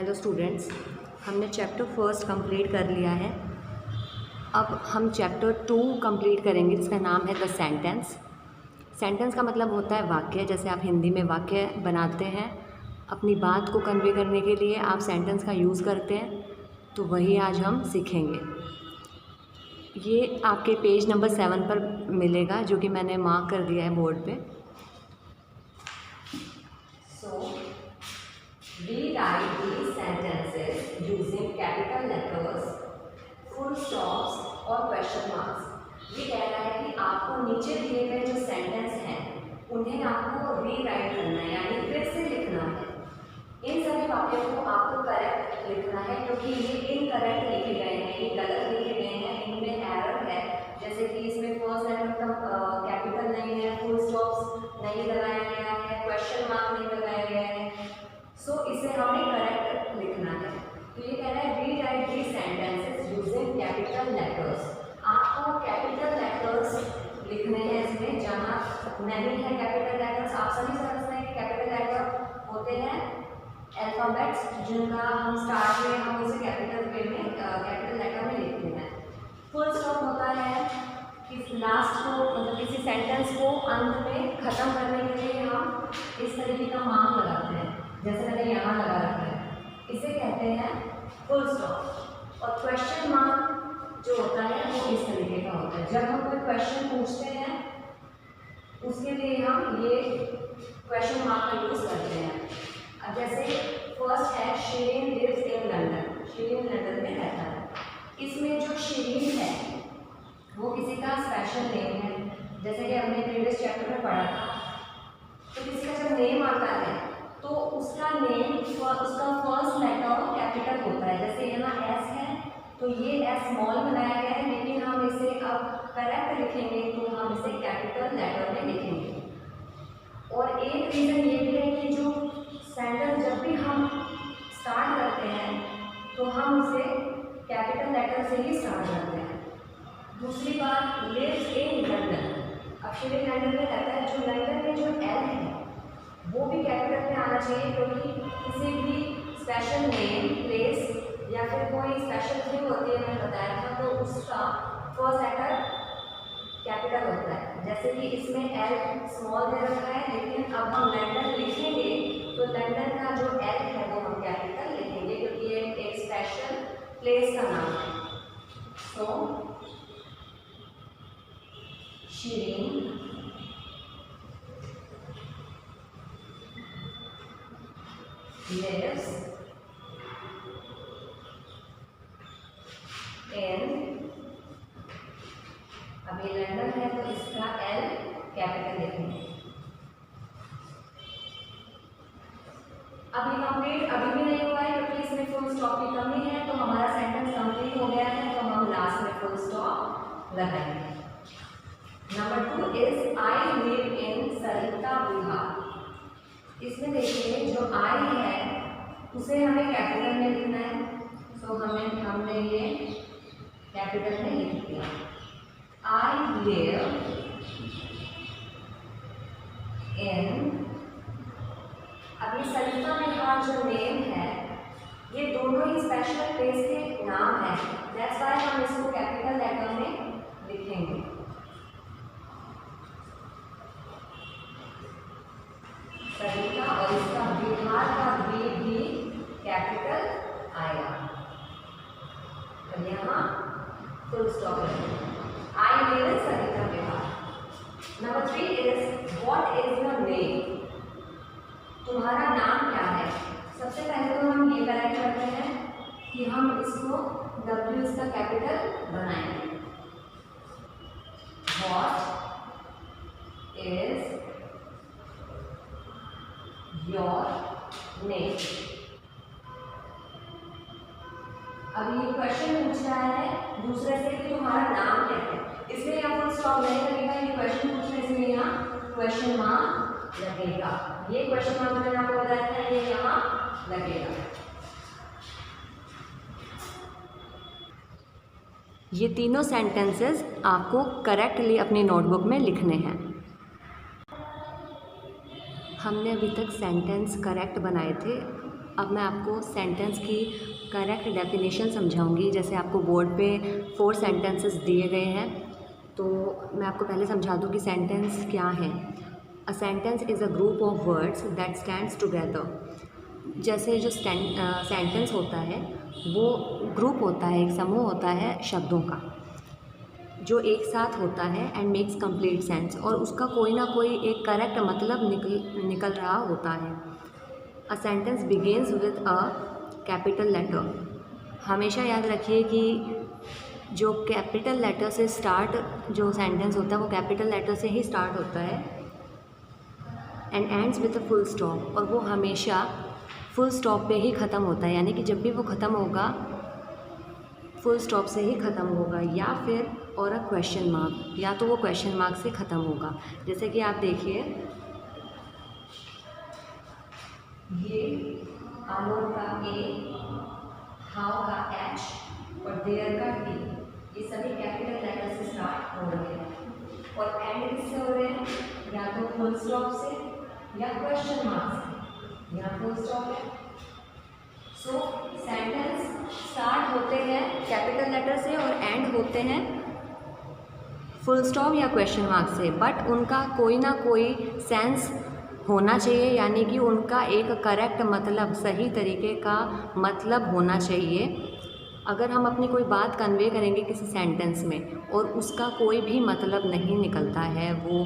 Hello students, हमने chapter first complete कर लिया है। अब हम चैप्टर 2 कंप्लीट करेंगे जिसका नाम है द सेंटेंस। सेंटेंस का मतलब होता है वाक्य। जैसे आप हिंदी में वाक्य बनाते हैं, अपनी बात को कन्वे करने के लिए आप सेंटेंस का यूज़ करते हैं, तो वही आज हम सीखेंगे। ये आपके पेज नंबर 7 पर मिलेगा, जो कि मैंने मार्क कर दिया है बोर्ड पे। Rewrite these sentences using capital letters, full stops और question marks। ये कह रहा है कि आपको नीचे दिए गए जो सेंटेंस हैं उन्हें आपको रीराइट करना है, यानी फिर से लिखना है। इन सभी वाक्यों को आपको करेक्ट लिखना है, क्योंकि ये इनकरेक्ट लिखे गए हैं, ये गलत लिखे गए हैं, इनमें एरर है। जैसे कि इसमें फर्स्ट लेटर का कैपिटल नहीं है, फुल स्टॉप्स नहीं लगाया गया है, क्वेश्चन मार्क नहीं लगाया गया है। सो इसे हमें करेक्ट लिखना है। तो ये कह रहा है रीराइट दी सेंटेंसेस यूजिंग कैपिटल लेटर्स। आपको कैपिटल लेटर्स लिखने हैं इसमें, जहाँ नहीं है कैपिटल लेटर्स। आप सभी समझते हैं कि कैपिटल लेटर होते हैं अल्फाबेट्स, जिनका हम स्टार्ट में हम उसे कैपिटल वे में कैपिटल लेटर में लिखते हैं। फुल स्टॉप होता है कि लास्ट को, मतलब किसी सेंटेंस को अंत में ख़त्म करने के लिए हम इस तरीके का मार्क लगाते हैं, जैसे मैंने यहाँ लगा रखा है, इसे कहते हैं फुल स्टॉप। और क्वेश्चन मार्क जो होता है वो इस तरीके का होता है। जब हम कोई क्वेश्चन पूछते हैं उसके लिए हम ये क्वेश्चन मार्क का यूज़ करते हैं। अब जैसे फर्स्ट है Shirin lives in London. Shirin London में रहता है। इसमें जो शिरीन है वो किसी का स्पेशल नेम है, जैसे कि हमने प्रीवियस चैप्टर में पढ़ा था। तो किसी का जब नेम आता है तो उसका नेम, उसका फर्स्ट लेटर कैपिटल होता है। जैसे यहाँ एस है तो ये एस स्मॉल बनाया गया है, लेकिन हम इसे अब करेक्ट लिखेंगे तो हम इसे कैपिटल लेटर में लिखेंगे। और एक रीज़न ये भी है कि जो सेंटेंस जब भी हम स्टार्ट करते हैं तो हम उसे कैपिटल लेटर से ही स्टार्ट करते हैं। दूसरी बात, लिव्स इन लंदन। अब शिरीन लंदन में रहता है, जो लंदन में जो एल है वो भी कैपिटल में आना चाहिए, क्योंकि किसी भी स्पेशल नेम, प्लेस या फिर कोई स्पेशल थिंग होती है, मैंने बताया था, तो उसका फर्स्ट लेटर कैपिटल होता है। जैसे कि इसमें एल स्मॉल दे रखा है, लेकिन अब हम लंदन लिखेंगे तो लंदन का जो एल है वो हम कैपिटल लिखेंगे, क्योंकि ये एक स्पेशल प्लेस का नाम है। तो शिरीन lives in, अभी लंदन है तो इसका एल कैपिटल लिखेंगे। अभी कंप्लीट अभी भी नहीं हुआ है, क्योंकि इसमें फुल स्टॉप की कमी है। तो हमारा सेंटेंस कंप्लीट हो गया है, तो हम लास्ट में फुल स्टॉप लगाएंगे। Number 2 is I live in Sarita Vihar. इसमें देखिए जो आई है उसे हमें कैपिटल में लिखना है, तो हमने ये कैपिटल में लिख दिया। आई लिव इन, अभी सरिता विहार जो नेम है ये दोनों ही स्पेशल प्लेस के नाम है, दैट्स व्हाई हम इसको कैपिटल लेटर में लिखेंगे। सरिता और इसका बिहार का भी कैपिटल आएगा, तो यहाँ फुल स्टॉप है। आई live in Sarita Bihar. Number 3 is what is your name. तुम्हारा नाम क्या है। सबसे पहले तो हम ये करेक्ट करते हैं कि हम इसको W इसका कैपिटल बनाएंगे। What is your name. अब ये क्वेश्चन पूछ रहा है दूसरे से कि तुम्हारा नाम क्या है, इसलिए यहाँ फुल स्टॉप नहीं लगेगा। ये क्वेश्चन पूछने से यहाँ क्वेश्चन मार्क लगेगा। ये क्वेश्चन मार्क मैंने आपको बताया था, ये यहाँ लगेगा। ये तीनों सेंटेंसेस आपको करेक्टली अपनी नोटबुक में लिखने हैं। हमने अभी तक सेंटेंस करेक्ट बनाए थे अब मैं आपको सेंटेंस की करेक्ट डेफिनेशन समझाऊंगी। जैसे आपको बोर्ड पे 4 सेंटेंसेस दिए गए हैं, तो मैं आपको पहले समझा दूँ कि सेंटेंस क्या है। A sentence is a group of words that stands together. जैसे जो सेंटेंस होता है वो ग्रुप होता है, एक समूह होता है शब्दों का जो एक साथ होता है एंड मेक्स कंप्लीट सेंस, और उसका कोई ना कोई एक करेक्ट मतलब निकल रहा होता है। A sentence begins with a capital letter. हमेशा याद रखिए कि जो कैपिटल लेटर से स्टार्ट जो सेंटेंस होता है वो कैपिटल लेटर से ही स्टार्ट होता है। And ends with a full stop, और वो हमेशा फुल स्टॉप पे ही ख़त्म होता है, यानी कि जब भी वो ख़त्म होगा फुल स्टॉप से ही ख़त्म होगा, या फिर और अ क्वेश्चन मार्क, या तो वो क्वेश्चन मार्क से ख़त्म होगा। जैसे कि आप देखिए, ये आलोक का ए, हाउ का एच और देयर का टी, ये सभी कैपिटल लेटर से स्टार्ट हो रहे हैं। और एंड किससे हो रहे हैं? या तो फुल स्टॉप से या क्वेश्चन मार्क से। यहाँ फुल स्टॉप है, सो सेंटेंस स्टार्ट होते हैं कैपिटल लेटर से और एंड होते हैं फुल स्टॉप या क्वेश्चन मार्क से, बट उनका कोई ना कोई सेंस होना चाहिए, यानी कि उनका एक करेक्ट मतलब, सही तरीके का मतलब होना चाहिए। अगर हम अपनी कोई बात कन्वे करेंगे किसी सेंटेंस में और उसका कोई भी मतलब नहीं निकलता है, वो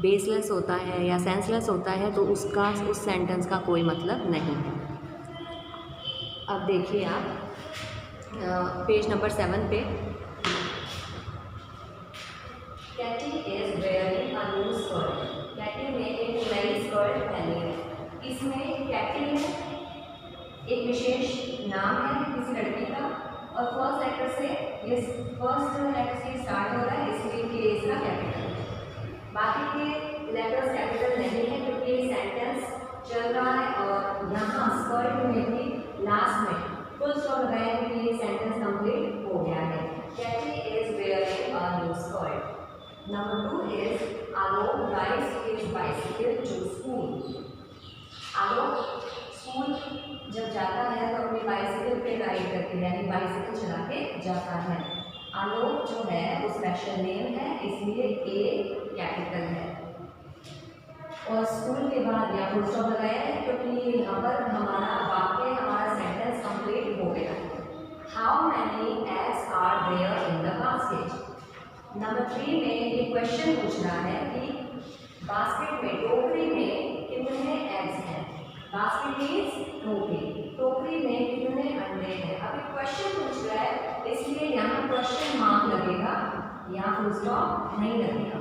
बेसलेस होता है या सेंसलेस होता है, तो उसका उस सेंटेंस का कोई मतलब नहीं है। अब देखिए आप पेज नंबर 7 पे, Katie is wearing a new skirt. Katie ने एक नई स्कर्ट पहनी है। इसमें कैटी है, एक विशेष नाम है किसी लड़की का, और फर्स्ट लेटर से स्टार्ट हो रहा है, इसलिए ये इसका कैपिटल है। बाकी के लेटर्स कैपिटल नहीं है क्योंकि ये सेंटेंस चल रहा है, और यहाँ स्कर्ट में भी लास्ट में फुल स्टॉप लगाया है कि ये सेंटेंस कंप्लीट हो गया है। Katie is wearing a new skirt. Number 2 is Alok rides his bicycle to school. Alok school जब जाता है तो अपनी बाइसिकल पे राइड करके, यानी बाइसिकल चला के जाता है। आलोक जो है वो स्पेशल नेम है, इसलिए ए कैपिटल है। और स्कूल के बाद यहाँ फुल स्टॉप लगाया है क्योंकि यहाँ पर हमारा वाक्य, हमारा सेंटेंस कंप्लीट हो गया। How many eggs are there in the basket. Number 3 में ये क्वेश्चन पूछ रहा है कि बास्केट में, टोकरी में कितने एग्स हैं। बास्केट मीन्स टोकरी, टोकरी में कितने अंडे हैं। अब ये क्वेश्चन पूछ रहा है, इसलिए यहाँ क्वेश्चन मार्क लगेगा, यहाँ फुल स्टॉप नहीं लगेगा।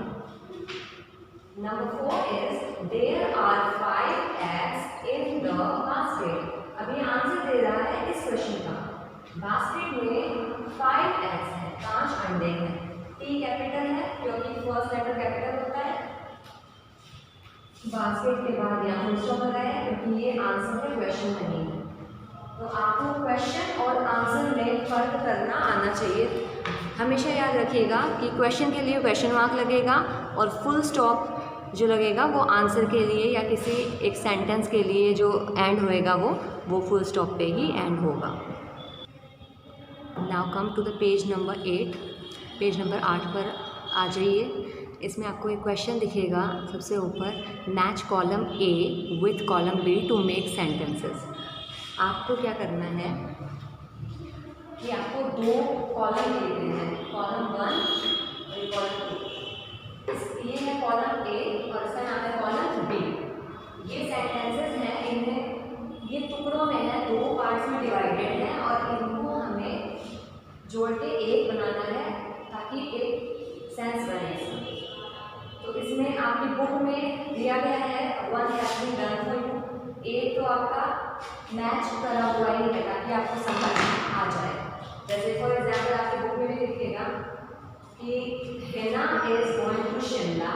Number 4 is there are 5 eggs in the basket. अब ये आंसर दे रहा है इस क्वेश्चन का। बास्केट में 5 एग्स हैं, 5 अंडे हैं। टी कैपिटल है क्योंकि फर्स्ट लेटर कैपिटल होता है। बास्केट के बाद यहाँ फुल स्टॉप लगाया है क्योंकि ये आंसर है, क्वेश्चन नहीं है। तो आपको क्वेश्चन और आंसर में फर्क करना आना चाहिए। हमेशा याद रखिएगा कि क्वेश्चन के लिए क्वेश्चन मार्क लगेगा और फुल स्टॉप जो लगेगा वो आंसर के लिए या किसी एक सेंटेंस के लिए जो एंड होएगा वो फुल स्टॉप पे ही एंड होगा। Now come to the page number 8। Page number 8 पर आ जाइए। इसमें आपको एक क्वेश्चन दिखेगा सबसे ऊपर, match column A with column B to make sentences. आपको क्या करना है कि आपको 2 कॉलम दिए गए हैं, कॉलम 1 और कॉलम 2। ये है कॉलम ए और इसका नाम है कॉलम बी। ये सेंटेंसेस हैं, इन्हें ये टुकड़ों में है, 2 पार्ट्स में डिवाइडेड है और इनको हमें जोड़ के एक बनाना है ताकि एक सेंस बने इसका। तो इसमें आपकी बुक में दिया गया है 1 has been done for you. एक तो आपका मैच करा हुआ ही है ताकि आपको समझ आ जाए। जैसे फॉर एग्जाम्पल आपकी बुक में भी लिखेगा कि Hina is going to Shimla.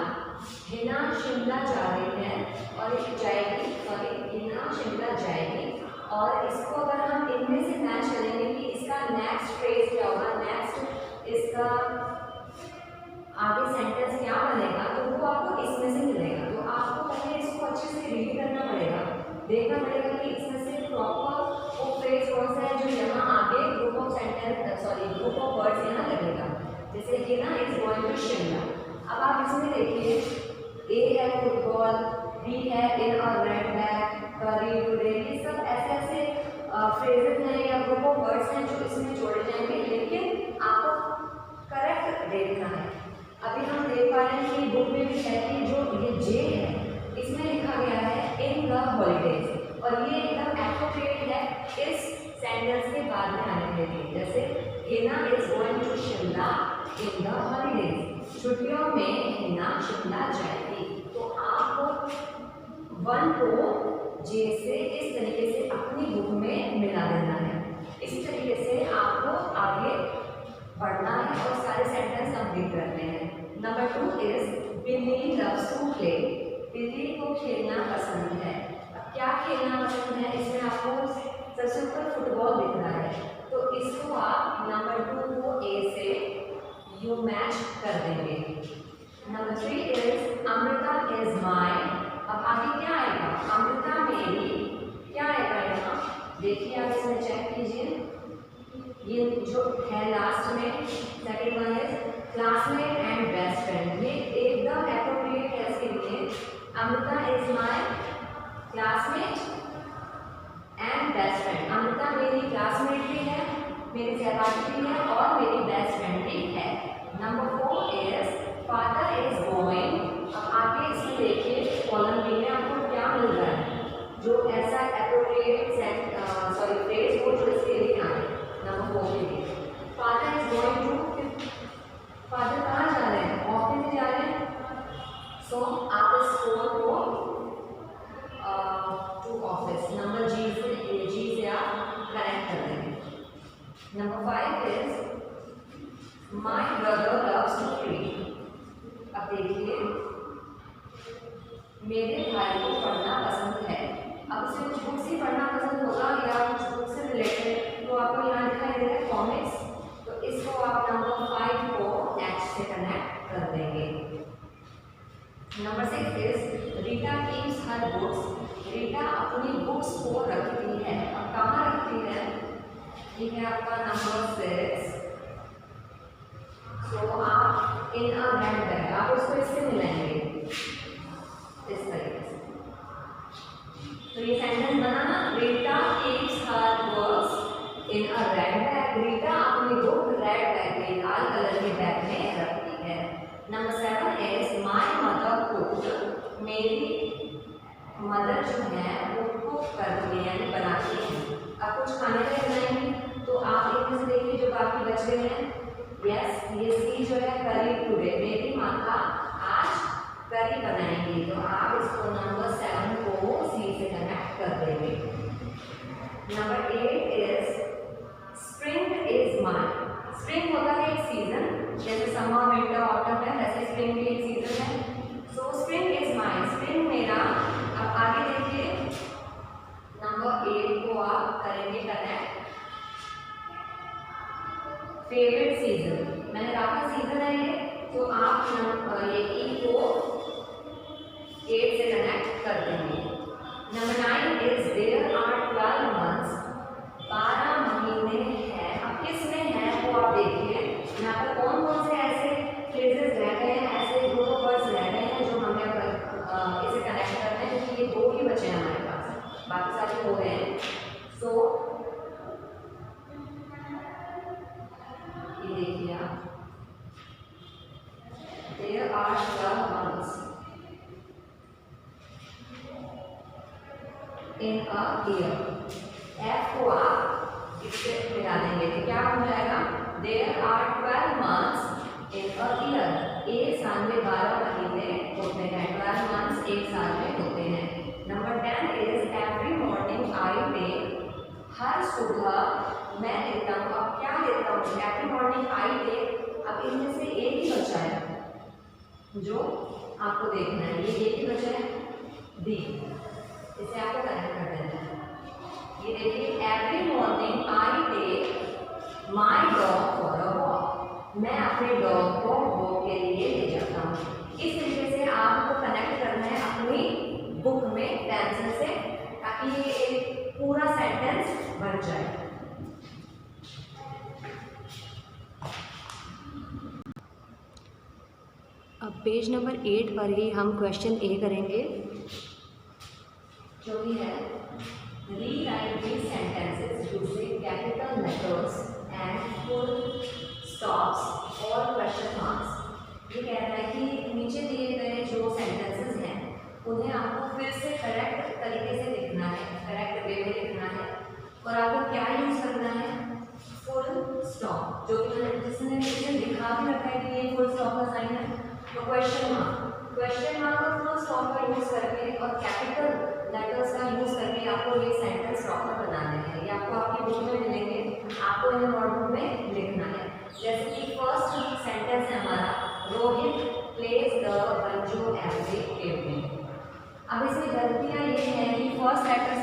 Hina Shimla जा रही है और जाएगी, सॉरी हिना शिमला जाएगी। और इसको अगर हम इनमें से मैच करेंगे कि इसका नेक्स्ट फ्रेज क्या होगा, नेक्स्ट इसका आगे सेंटेंस क्या बनेगा, तो वो आपको इसमें से मिलेगा। तो आपको पहले इसको अच्छे से रीड करना पड़ेगा, देखना पड़ेगा कि इसमें से प्रॉपर ग्रुप ऑफ वर्ड्स यहाँ लगेगा। जैसे Hina is going to Shimla. अब आप इसमें देखिए ए है फुटबॉल, बी है इन और रेड बैग, करी टुडे, ये सब ऐसे ऐसे फ्रेजेस हैं या ग्रुप ऑफ वर्ड्स हैं जो इसमें जोड़े जाएंगे, लेकिन आपको करेक्ट देखना है। अभी हम देख पा रहे हैं कि बुक में भी है कि जो ये जे है इसमें लिखा गया है इन द हॉलीडेज, और ये एकदम एप्रोप्रिएट है इस सेंटेंस के बाद में आने के लिए। जैसे Hina is going to Shimla in the holidays, छुट्टियों में हिना शिमला जाएगी। तो आपको वन को जे से इस तरीके से अपनी बुक में मिला देना है। इस तरीके से आपको आगे बढ़ना है और सारे सेंटेंस कंप्लीट करने हैं। नंबर 2 इज बिल्ली लव्स टू प्ले। बिल्ली को खेलना पसंद है। अब क्या खेलना पसंद है, इसमें आपको सबसे ऊपर फुटबॉल दिख रहा है, तो इसको आप नंबर 2 को ए से यू मैच कर देंगे। Number 3 is Amrita is my. अब आगे क्या आएगा, अमृता मेरी, क्या आएगा यहाँ देखिए, आप इसमें चेक कीजिए, ये जो है लास्ट में second one is classmate and best friend. ये एकदम एप्रोप्रिएट है इसके लिए। Amrita is my classmate and best friend. Amrita मेरी क्लासमेट भी है, मेरी सहपाठी भी है और मेरी बेस्ट फ्रेंड भी है। Number 4 is father is going. अब आगे इसमें देखिए कॉलम बी में आपको क्या मिल रहा है, जो ऐसा एप्रोप्रिएट फ्रेज हो जो इसके लिए आए। नंबर 4 के लिए father is going to, father कहाँ जा रहे हैं, ऑफिस में जा रहे हैं, सो आप इस 4 को टू ऑफिस, नंबर जी से आप कनेक्ट कर देंगे। Number 5 is my brother loves to read. अब देखिए मेरे भाई को पढ़ना पसंद है। अब उसे कुछ बुक्स ही पढ़ना पसंद होगा या कुछ बुक से रिलेटेड, तो आपको यहाँ दिखाई दे रहा है कॉमिक्स, तो इसको आप नंबर 5 को एच से कनेक्ट कर देंगे। Number 6 is Rita keeps her books. Rita अपनी बुक्स को रखती है। अब कहाँ रखती है, ये है आपका नंबर 6। सो आप इन अ रेड बैग, आप उसको इससे मिलाएंगे इस तरीके से। तो ये सेंटेंस बना ना, रीटा कीप्स हर बुक्स इन अ रेड बैग। रीटा अपनी बुक रेड बैग में, लाल कलर के बैग में रखती है। Number 7 is my mother cooked. मेरी मदर जो है वो कुक करती है यानी बनाती है। अब कुछ खाने का बनाएंगी, तो आप इनमें से देखिए जो बाकी बच गए हैं, यस ये सी जो है करी टुडे, मेरी माता आज करी बनाएंगी, तो आप इसको नंबर 7 को सी से कनेक्ट कर देंगे। Number 8 is spring is my. Spring होता है एक सीजन, जैसे समर विंटर ऑटम है, वैसे स्प्रिंग भी एक सीजन है। सो स्प्रिंग इज माय, स्प्रिंग मेरा। अब आगे देखिए नंबर 8 को आप करेंगे कनेक्ट फेवरेट सीजन। मैंने कहा सीजन है ये, तो आप ये ई को 8 से कनेक्ट कर देंगे। Number 9 is there are 12 months. 12 महीने हैं। अब किसमें है वो आप देखिए, यहाँ पर कौन कौन से ऐसे फ्रेजेस रह गए हैं, ऐसे ग्रुप ऑफ वर्ड्स रह गए हैं जो हमें इसे कनेक्ट करना है, क्योंकि ये 2 ही बचे हैं हमारे पास, बाकी सारे हो गए हैं। सो ये देखिए आप, there are 12 months in a year. F को आप इससे मिला देंगे तो क्या हो जाएगा, there are 12 months in a year. एक साल में 12 महीने होते हैं, 12 मंथ्स एक साल में होते हैं। Number 10 is every morning I take. हर सुबह मैं लेता हूँ। अब क्या लेता हूँ, एवरी मॉर्निंग आई टेक। अब इनमें से एक ही बचा है जो आपको देखना है, ये एक ही बचा है डी, इसे आपको कनेक्ट कर देना है। ये देखिए every morning I take my dog for a walk. मैं अपने डॉग को वॉक के लिए ले जाता हूँ। इस तरीके से आपको कनेक्ट करना है अपनी बुक में पेंसिल से, ताकि ये एक पूरा सेंटेंस बन जाए। पेज नंबर 8 पर ही हम क्वेश्चन ए करेंगे, जो भी है rewrite these sentences using capital letters and full stops और क्वेश्चन मार्क्स। ये कह रहा है कि नीचे दिए गए जो सेंटेंसेस हैं उन्हें आपको फिर से करेक्ट तरीके से लिखना है, करेक्ट वे में लिखना है, और आपको क्या यूज करना है, फुल स्टॉप, जो कि जिसने लिखा भी रखा है कि ये फुल स्टॉप का साइन है, तो क्वेश्चन मार्क और फुल स्टॉप का यूज करके और कैपिटल लेटर्स का यूज करके आपको ये सेंटेंस प्रॉपर बनाने हैं। ये आपको आपकी बुक में मिलेंगे, आपको इन्हें नोटबुक में लिखना है। जैसे कि फर्स्ट सेंटेंस है हमारा, Rohit plays the banjo every evening. अब इसमें गलतियाँ ये हैं कि फर्स्ट लेटर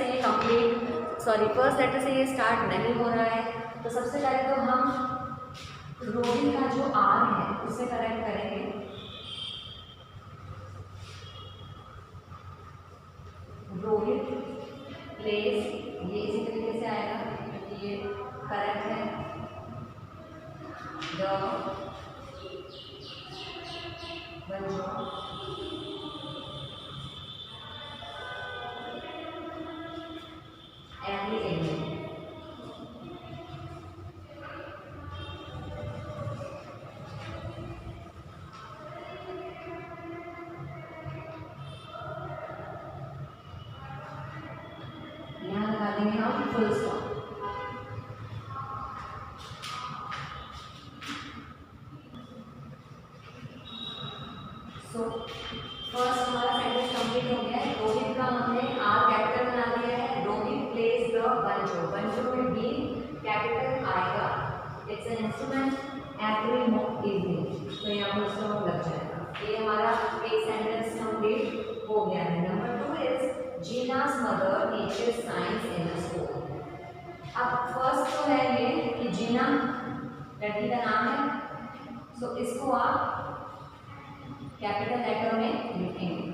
से ये स्टार्ट नहीं हो रहा है। तो सबसे पहले तो हम रोहित का जो आर है उसे करेक्ट करेंगे। रोहित प्लेस, ये इसी तरीके से आएगा क्योंकि ये करेक्ट है। The banjo every evening. यहाँ लगा देंगे हम फुल स्टॉप। सो फर्स्ट हमारा सेंटेंस कंप्लीट हो गया है। रोहित का हमने आर कैपिटल बना दिया है। Rohit plays the banjo, banjo में बी कैपिटल आएगा। It's an instrument every evening, तो यहाँ पर उसका लग जाएगा। ये हमारा एक सेंटेंस कंप्लीट हो गया है। Number 2 is Gina's mother teaches science in the school। अब फर्स्ट तो है ये कि जीना लड़की का नाम है, सो इसको आप कैपिटल लेटर में लिखेंगे।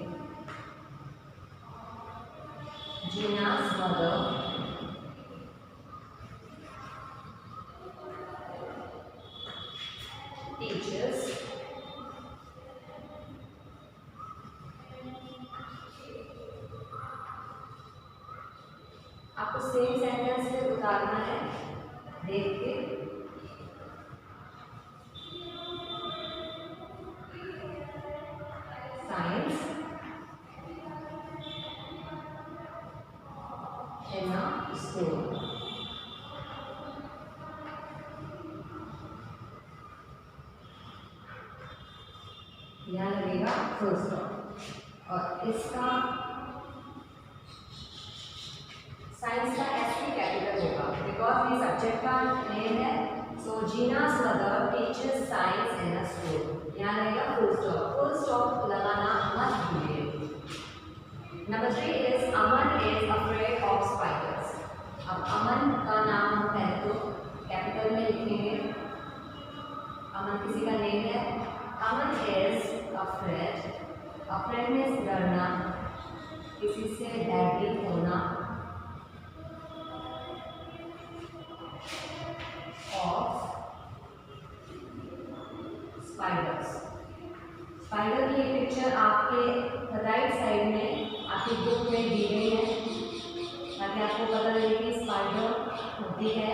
जीना's mother teaches आपको सेम सेंटेंस पे उतारना है देख के। साइंस इन अ स्कूल। यहाँ लगेगा फुल स्टॉप और इसका साइंस का एस भी कैपिटल होगा बिकॉज ये सब्जेक्ट का नेम है। सो जीना's mother teaches science in a school। यहाँ रहेगा फुल स्टॉप। फुल स्टॉप लगाना मत भूलिए। Number 3 is Aman is afraid of spiders. अब अमन का नाम हम पहले तो कैपिटल में लिखेंगे। अमन किसी का नेम है। अमन इज अफ्रेड, अफ्रेड मीन्स डरना, किसी से डैडी होना। स्पाइडर की पिक्चर आपके राइट साइड में आपकी बुक में दी गई है ताकि आपको पता लगे कि स्पाइडर होती है।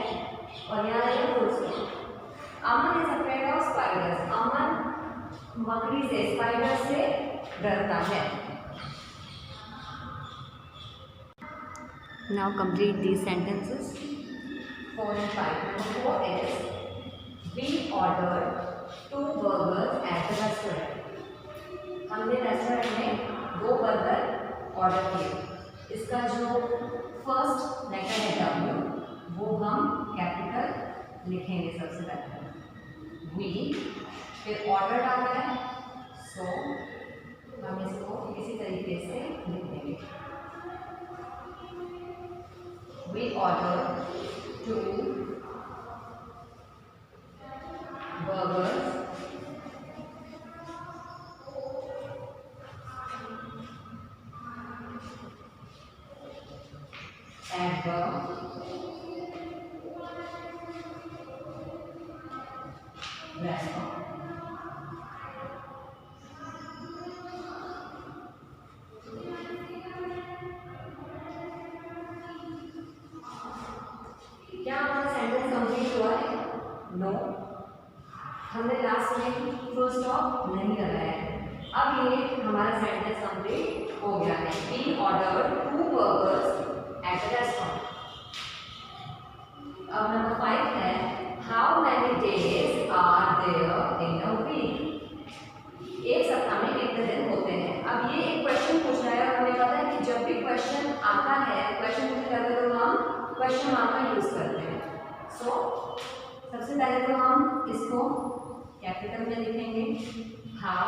और यहाँ है full stop. Aman is afraid of spiders. Aman मकड़ी से, स्पाइडर से डरता है। Now complete these sentences 4 and 5। Number 4 is we ordered 2 burgers at the restaurant। हमने रेस्टोरेंट में 2 बर्गर ऑर्डर किए। इसका जो फर्स्ट लेटर है W वो हम कैपिटल लिखेंगे सबसे पहले। वी, फिर ऑर्डर आता है, सो हम इसको इसी तरीके से लिखेंगे। We order 2 burgers at the restaurant। क्या हमारा सेंटेंस कंप्लीट हुआ है? नो। हमने लास्ट में फुल स्टॉप नहीं लगाया है। अब ये हमारा सेंटेंस कंप्लीट हो गया है। We ordered 2 burgers at the restaurant. अब नंबर 5 है how many days are there in a week. एक सप्ताह में कितने दिन होते हैं। अब ये एक क्वेश्चन पूछ रहा है और हमें पता है कि जब भी क्वेश्चन आता है, क्वेश्चन पूछ करते तो हम क्वेश्चन मार्क का यूज करते हैं। सो सबसे पहले तो हम इसको कैपिटल में लिखेंगे, how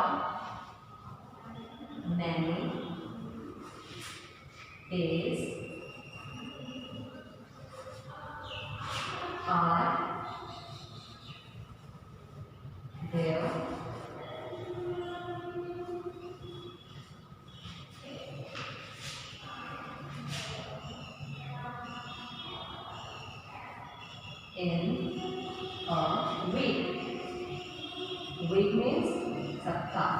many days are there in a week. Week means सप्ताह।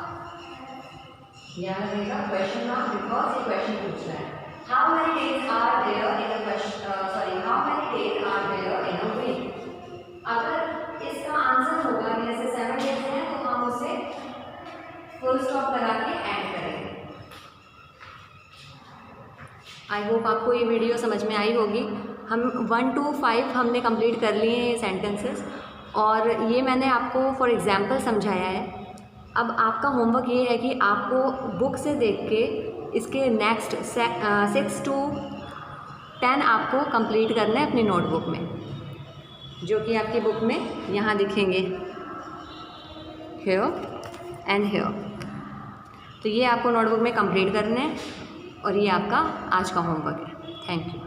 यहाँ लगेगा क्वेश्चन मार्क बिकॉज ये क्वेश्चन पूछ रहा है। How many days are there in a question? How many days are there in a week? अगर इसका आंसर होगा जैसे 7 days है तो हम उसे फुल स्टॉप लगा के ऐड करेंगे। आई होप आपको ये वीडियो समझ में आई होगी। हम 1 to 5 हमने कंप्लीट कर लिए हैं ये सेंटेंसेस और ये मैंने आपको फॉर एग्जांपल समझाया है। अब आपका होमवर्क ये है कि आपको बुक से देख के इसके नेक्स्ट 6 to 10 आपको कंप्लीट करना है अपनी नोटबुक में, जो कि आपकी बुक में यहाँ दिखेंगे, हियर एंड हियर। तो ये आपको नोटबुक में कंप्लीट करने हैं और ये आपका आज का होमवर्क है। Thank you.